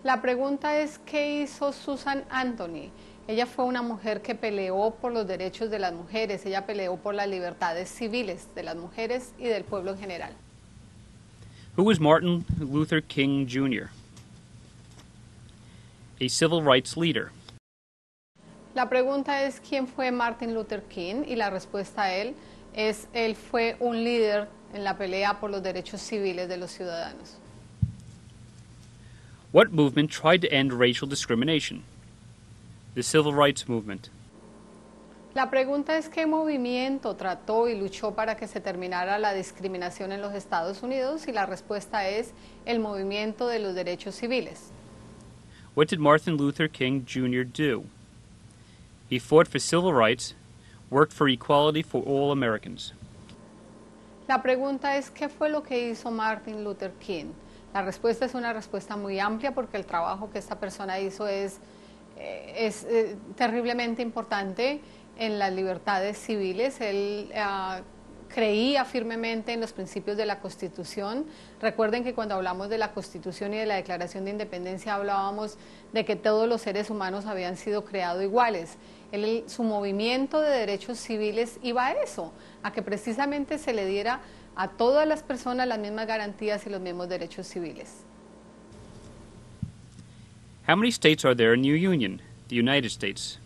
La pregunta es: ¿qué hizo Susan Anthony? Ella fue una mujer que peleó por los derechos de las mujeres. Ella peleó por las libertades civiles de las mujeres y del pueblo en general. Who was Martin Luther King Jr.? A civil rights leader. La pregunta es: ¿quién fue Martin Luther King? Y la respuesta a él Él fue un líder en la pelea por los derechos civiles de los ciudadanos. What movement tried to end racial discrimination? The Civil Rights Movement. La pregunta es qué movimiento trató y luchó para que se terminara la discriminación en los Estados Unidos, y la respuesta es el movimiento de los derechos civiles. What did Martin Luther King Jr. do? He fought for civil rights, worked for equality for all Americans. La pregunta es ¿qué fue lo que hizo Martin Luther King? La respuesta es una respuesta muy amplia, porque el trabajo que esta persona hizo es terriblemente importante en las libertades civiles. Él creía firmemente en los principios de la Constitución. Recuerden que cuando hablamos de la Constitución y de la Declaración de Independencia hablábamos de que todos los seres humanos habían sido creados iguales. Su movimiento de derechos civiles iba a eso, a que precisamente se le diera a todas las personas las mismas garantías y los mismos derechos civiles. How many states are there in the Union, the United States?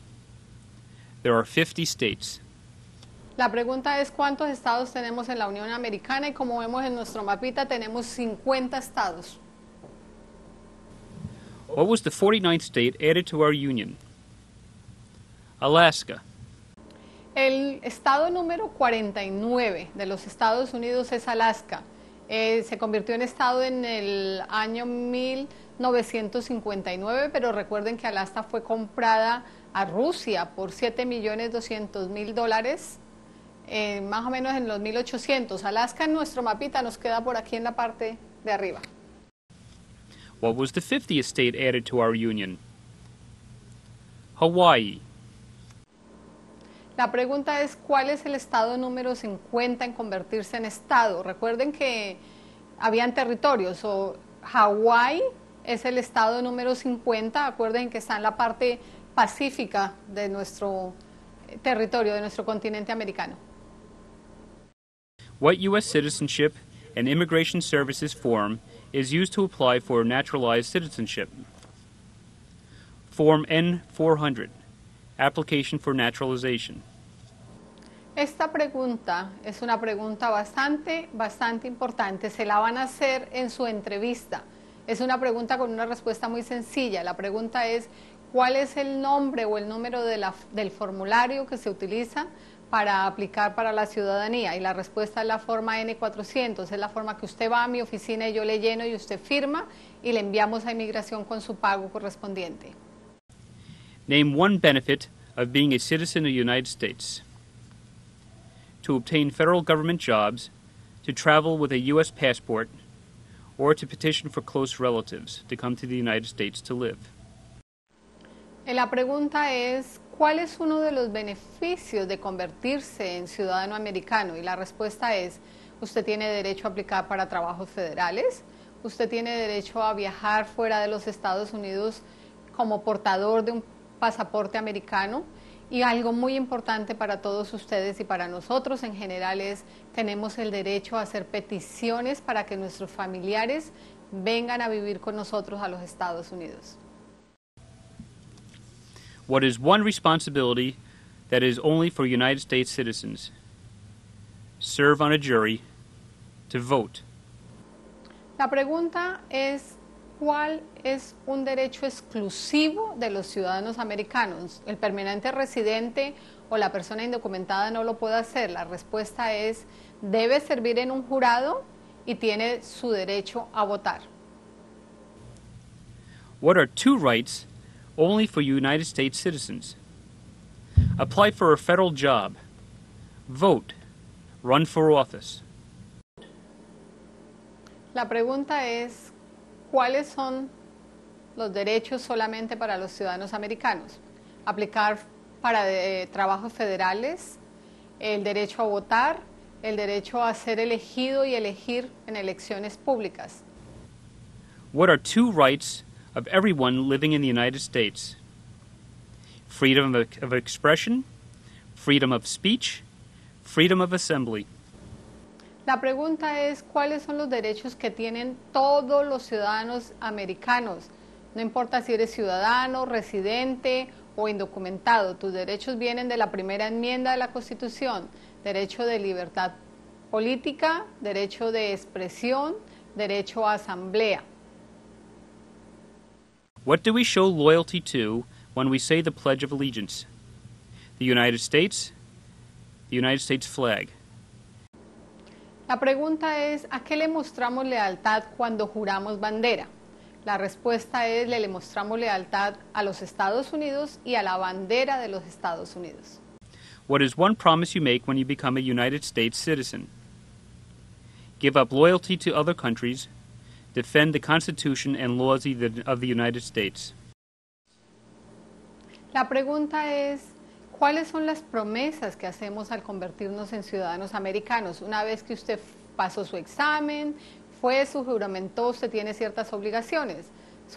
There are 50 states. La pregunta es ¿cuántos estados tenemos en la Unión Americana? Y como vemos en nuestro mapita tenemos 50 estados. What was the 49th state added to our Union? Alaska. El estado número 49 de los Estados Unidos es Alaska. Se convirtió en estado en el año 1959, pero recuerden que Alaska fue comprada a Rusia por $7.200.000, más o menos en los 1800. Alaska en nuestro mapita nos queda por aquí en la parte de arriba. What was the 50th state added to our Union? Hawaii. La pregunta es ¿cuál es el estado número 50 en convertirse en estado? Recuerden que habían territorios, Hawái es el estado número 50, acuerden que está en la parte pacífica de nuestro territorio, de nuestro continente americano. What U.S. Citizenship and Immigration Services form is used to apply for naturalized citizenship? Form N-400, Application for Naturalization. Esta pregunta es una pregunta bastante importante. Se la van a hacer en su entrevista. Es una pregunta con una respuesta muy sencilla. La pregunta es ¿cuál es el nombre o el número del formulario que se utiliza para aplicar para la ciudadanía? Y la respuesta es la forma N-400. Es la forma que usted va a mi oficina y yo le lleno y usted firma y le enviamos a inmigración con su pago correspondiente. Name one benefit of being a citizen of the United States. To obtain federal government jobs, to travel with a U.S. passport, or to petition for close relatives to come to the United States to live. La pregunta es, ¿cuál es uno de los beneficios de convertirse en ciudadano americano? Y la respuesta es, usted tiene derecho a aplicar para trabajos federales, usted tiene derecho a viajar fuera de los Estados Unidos como portador de un pasaporte americano, y algo muy importante para todos ustedes y para nosotros en general es, tenemos el derecho a hacer peticiones para que nuestros familiares vengan a vivir con nosotros a los Estados Unidos. What is one responsibility that is only for United States citizens? Serve on a jury, to vote. La pregunta es, ¿cuál es un derecho exclusivo de los ciudadanos americanos? El permanente residente o la persona indocumentada no lo puede hacer. La respuesta es, debe servir en un jurado y tiene su derecho a votar. What are two rights only for United States citizens? Apply for a federal job, vote, run for office. La pregunta es, ¿cuáles son los derechos solamente para los ciudadanos americanos? Aplicar para trabajos federales, el derecho a votar, el derecho a ser elegido y elegir en elecciones públicas. What are two rights of everyone living in the United States? Freedom of expression, freedom of speech, freedom of assembly. La pregunta es, ¿cuáles son los derechos que tienen todos los ciudadanos americanos? No importa si eres ciudadano, residente o indocumentado, tus derechos vienen de la primera enmienda de la Constitución, derecho de libertad política, derecho de expresión, derecho a asamblea. What do we show loyalty to when we say the Pledge of Allegiance? The United States flag. La pregunta es, ¿a qué le mostramos lealtad cuando juramos bandera? La respuesta es, le mostramos lealtad a los Estados Unidos y a la bandera de los Estados Unidos. What is one promise you make when you become a United States citizen? Give up loyalty to other countries. Defend the Constitution and laws of the United States. La pregunta es, ¿cuáles son las promesas que hacemos al convertirnos en ciudadanos americanos? Una vez que usted pasó su examen, su juramentó, usted tiene ciertas obligaciones.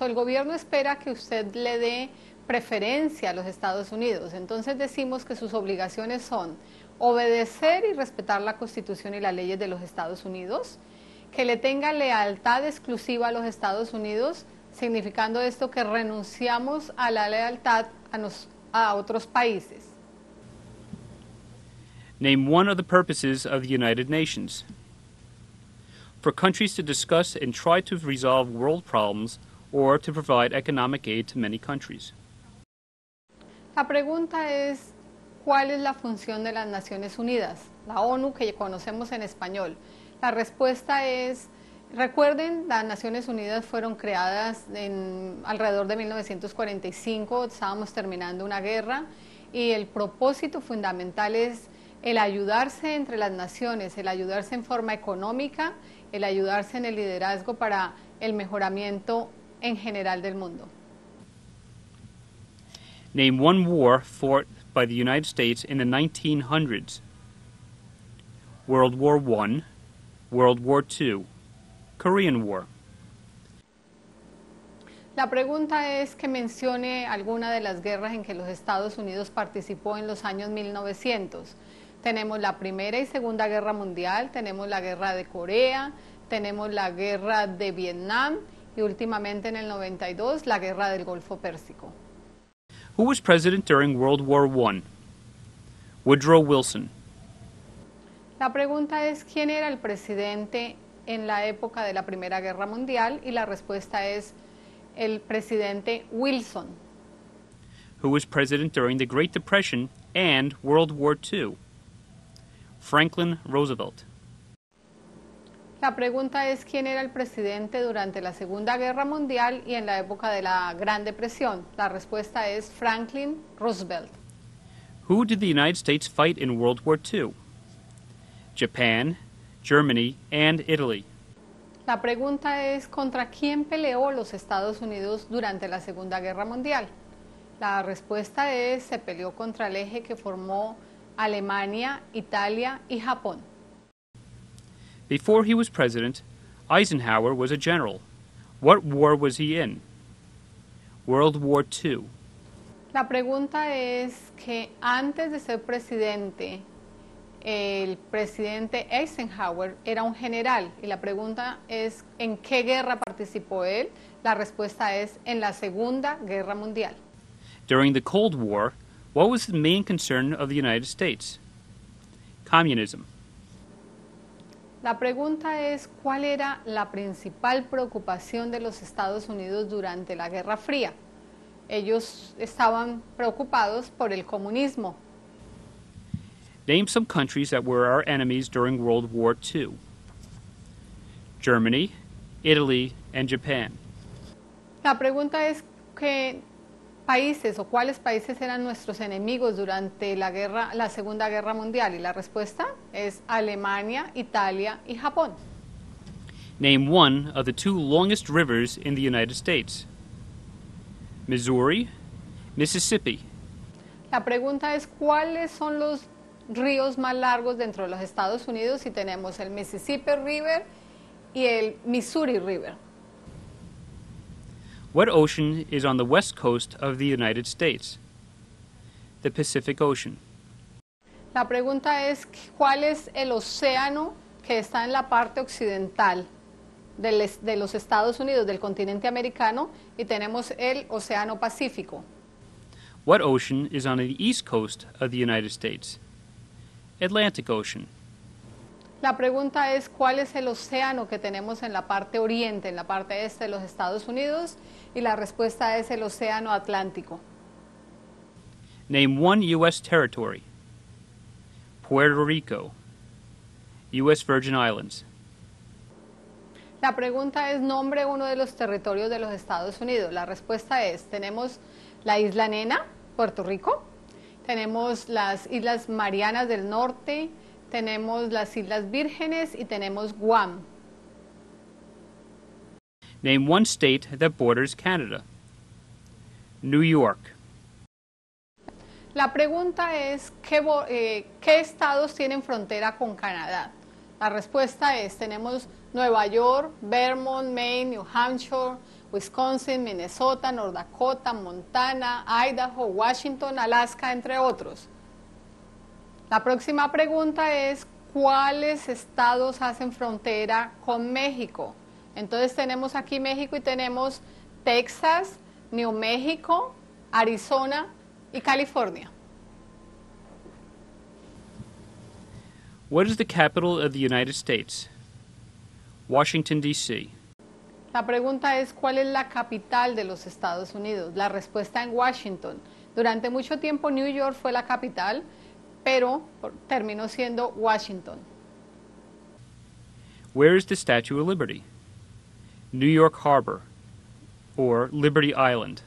El gobierno espera que usted le dé preferencia a los Estados Unidos. Entonces decimos que sus obligaciones son obedecer y respetar la Constitución y las leyes de los Estados Unidos, que le tenga lealtad exclusiva a los Estados Unidos, significando esto que renunciamos a la lealtad a otros países. Name one of the purposes of the United Nations. For countries to discuss and try to resolve world problems or to provide economic aid to many countries. La pregunta es, ¿cuál es la función de las Naciones Unidas? La ONU, que conocemos en español. La respuesta es, recuerden, las Naciones Unidas fueron creadas alrededor de 1945, estábamos terminando una guerra, y el propósito fundamental es el ayudarse entre las naciones, el ayudarse en forma económica, el ayudarse en el liderazgo para el mejoramiento en general del mundo. Name one war fought by the United States in the 1900s. World War I, World War II, Korean War. La pregunta es que mencione alguna de las guerras en que los Estados Unidos participó en los años 1900. Tenemos la Primera y Segunda Guerra Mundial, tenemos la Guerra de Corea, tenemos la Guerra de Vietnam y últimamente en el 92 la Guerra del Golfo Pérsico. Who was president during World War I? Woodrow Wilson. La pregunta es, ¿quién era el presidente en la época de la Primera Guerra Mundial? Y la respuesta es el presidente Wilson. Who was president during the Great Depression and World War II? Franklin Roosevelt. La pregunta es, ¿quién era el presidente durante la Segunda Guerra Mundial y en la época de la Gran Depresión? La respuesta es Franklin Roosevelt. Who did the United States fight in World War II? Japan, Germany, and Italy. La pregunta es, ¿contra quién peleó los Estados Unidos durante la Segunda Guerra Mundial? La respuesta es, se peleó contra el eje que formó Alemania, Italia y Japón. Before he was president, Eisenhower was a general. What war was he in? World War II. La pregunta es que antes de ser presidente, el presidente Eisenhower era un general y la pregunta es, ¿en qué guerra participó él? La respuesta es, en la Segunda Guerra Mundial. During the Cold War, what was the main concern of the United States? Communism. La pregunta es, ¿cuál era la principal preocupación de los Estados Unidos durante la Guerra Fría? Ellos estaban preocupados por el comunismo. Name some countries that were our enemies during World War II. Germany, Italy, and Japan. La pregunta es qué países o cuáles países eran nuestros enemigos durante la Segunda Guerra Mundial, y la respuesta es Alemania, Italia y Japón. Name one of the two longest rivers in the United States. Missouri, Mississippi. La pregunta es, ¿cuáles son los ríos más largos dentro de los Estados Unidos? Y tenemos el Mississippi River y el Missouri River. What ocean is on the west coast of the United States? The Pacific Ocean. La pregunta es, ¿cuál es el océano que está en la parte occidental de los Estados Unidos, del continente americano? Y tenemos el Océano Pacífico. What ocean is on the east coast of the United States? Atlantic Ocean. La pregunta es, ¿cuál es el océano que tenemos en la parte oriente, en la parte este de los Estados Unidos? Y la respuesta es el océano Atlántico. Name one U.S. territory. Puerto Rico, U.S. Virgin Islands. La pregunta es, nombre uno de los territorios de los Estados Unidos. La respuesta es, tenemos la Isla Nena, Puerto Rico, tenemos las Islas Marianas del Norte, tenemos las Islas Vírgenes y tenemos Guam. Name one state that borders Canada. New York. La pregunta es, ¿qué estados tienen frontera con Canadá? La respuesta es, tenemos Nueva York, Vermont, Maine, New Hampshire, Wisconsin, Minnesota, North Dakota, Montana, Idaho, Washington, Alaska, entre otros. La próxima pregunta es, ¿cuáles estados hacen frontera con México? Entonces tenemos aquí México y tenemos Texas, New México, Arizona y California. What is the capital of the United States? Washington, D.C. La pregunta es, ¿cuál es la capital de los Estados Unidos? La respuesta en Washington. Durante mucho tiempo New York fue la capital, pero terminó siendo Washington. Where is the Statue of Liberty? New York Harbor or Liberty Island.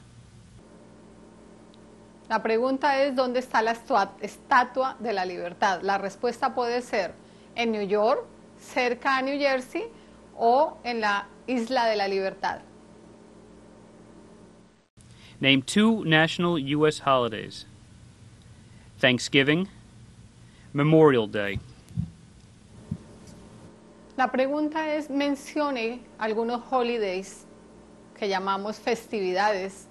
La pregunta es, ¿dónde está la Estatua de la Libertad? La respuesta puede ser en New York, cerca a New Jersey o en la Isla de la Libertad. Name two national U.S. holidays. Thanksgiving, Memorial Day. La pregunta es, mencione algunos holidays que llamamos festividades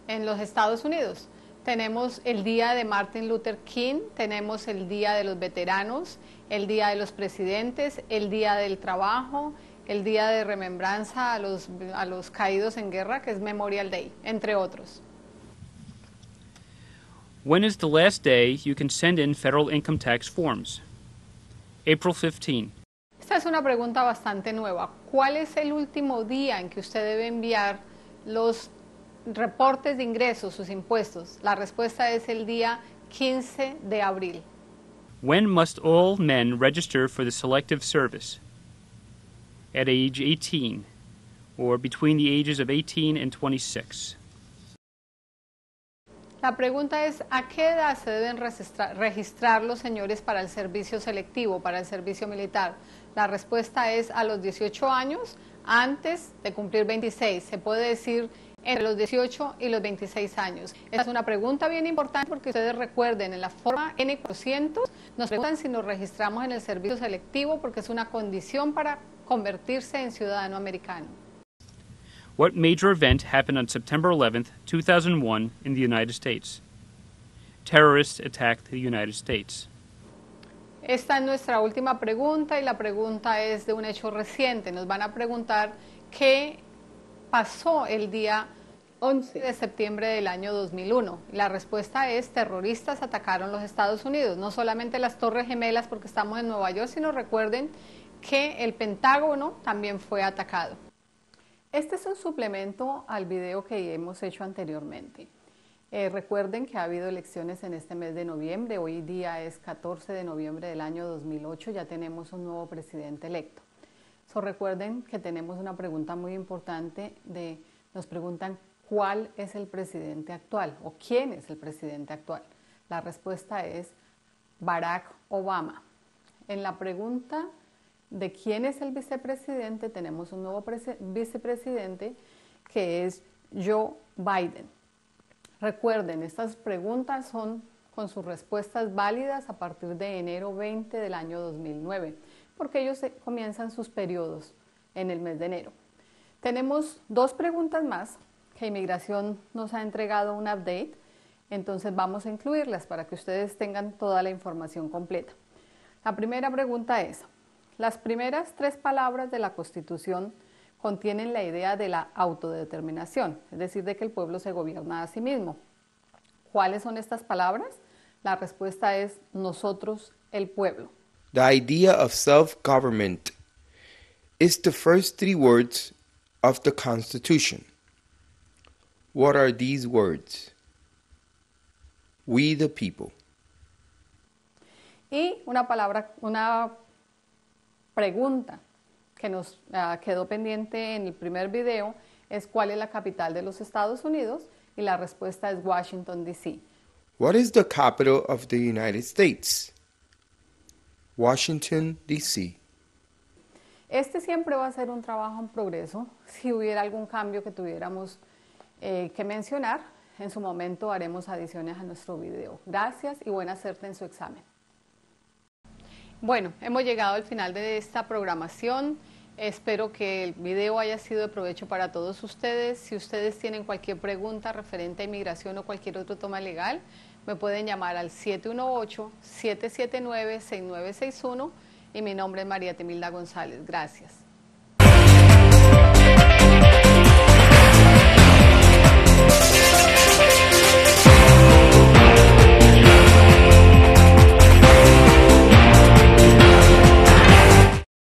en los Estados Unidos. Tenemos el día de Martin Luther King, tenemos el día de los veteranos, el día de los presidentes, el día del trabajo, el día de remembranza a los caídos en guerra, que es Memorial Day, entre otros. When is the last day you can send in federal income tax forms? April 15. Esta es una pregunta bastante nueva. ¿Cuál es el último día en que usted debe enviar los reportes de ingresos, sus impuestos? La respuesta es el día 15 de abril. When must all men register for the Selective Service? At age 18, or between the ages of 18 and 26. La pregunta es, ¿a qué edad se deben registrar los señores para el servicio selectivo, para el servicio militar? La respuesta es a los 18 años, antes de cumplir 26. Se puede decir entre los 18 y los 26 años. Esta es una pregunta bien importante porque ustedes recuerden, en la forma N400 nos preguntan si nos registramos en el servicio selectivo porque es una condición para convertirse en ciudadano americano. What major event happened on September 11, 2001 in the United States? Terrorists attacked the United States. Esta es nuestra última pregunta y la pregunta es de un hecho reciente. Nos van a preguntar qué pasó el día 11 de septiembre del año 2001. La respuesta es, terroristas atacaron los Estados Unidos. No solamente las Torres Gemelas porque estamos en Nueva York, sino recuerden que el Pentágono también fue atacado. Este es un suplemento al video que hemos hecho anteriormente. Recuerden que ha habido elecciones en este mes de noviembre. Hoy día es 14 de noviembre del año 2008. Ya tenemos un nuevo presidente electo. Recuerden que tenemos una pregunta muy importante. Nos preguntan cuál es el presidente actual o quién es el presidente actual. La respuesta es Barack Obama. En la pregunta de quién es el vicepresidente, tenemos un nuevo vicepresidente que es Joe Biden. Recuerden, estas preguntas son con sus respuestas válidas a partir de enero 20 del año 2009, porque ellos comienzan sus periodos en el mes de enero. Tenemos dos preguntas más que Inmigración nos ha entregado un update, entonces vamos a incluirlas para que ustedes tengan toda la información completa. La primera pregunta es, las primeras 3 palabras de la Constitución contienen la idea de la autodeterminación, es decir, de que el pueblo se gobierna a sí mismo. ¿Cuáles son estas palabras? La respuesta es nosotros el pueblo. The idea of self-government is the first three words of the Constitution. What are these words? We the people. Y una pregunta que nos quedó pendiente en el primer video es ¿cuál es la capital de los Estados Unidos? Y la respuesta es Washington, D.C. What is the capital of the United States? Washington, D.C. Este siempre va a ser un trabajo en progreso. Si hubiera algún cambio que tuviéramos que mencionar, en su momento haremos adiciones a nuestro video. Gracias y buena suerte en su examen. Bueno, hemos llegado al final de esta programación. Espero que el video haya sido de provecho para todos ustedes. Si ustedes tienen cualquier pregunta referente a inmigración o cualquier otro tema legal, me pueden llamar al 718-779-6961 y mi nombre es María Temilda González. Gracias.